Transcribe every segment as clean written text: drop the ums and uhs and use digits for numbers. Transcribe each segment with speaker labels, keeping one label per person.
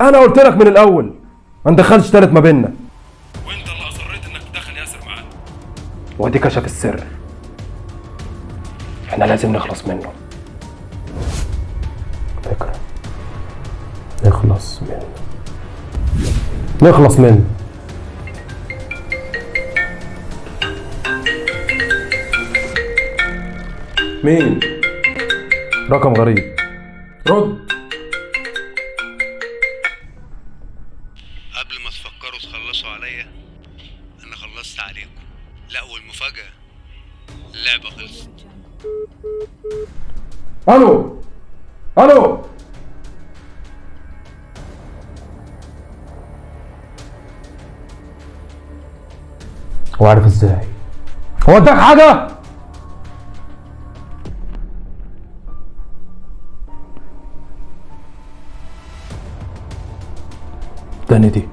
Speaker 1: انا قلت لك من الاول ما ندخلش تالت ما بيننا.
Speaker 2: وانت اللي اصريت انك تدخل ياسر معانا.
Speaker 1: ودي كشف السر، احنا لازم نخلص منه. فكرة نخلص منه. مين؟ رقم غريب، رد.
Speaker 3: قبل ما تفكروا تخلصوا عليا انا خلصت عليكم. لا والمفاجأة اللعبة خلصت.
Speaker 1: الو هو عارف ازاي؟ هو اداك حاجة؟ تاني دي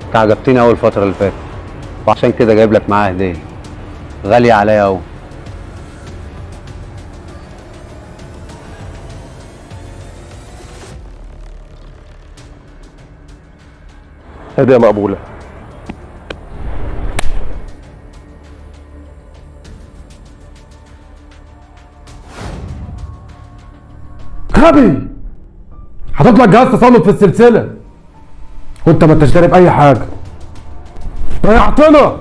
Speaker 3: انت عجبتني اول فترة اللي فاتت وعشان كده جايب لك معاها هدية غالية عليا اوي.
Speaker 1: هدية مقبولة. غبي، حاطط لك جهاز تسلط في السلسلة وانت ما انتش داري بأي حاجة. ضيعتنا.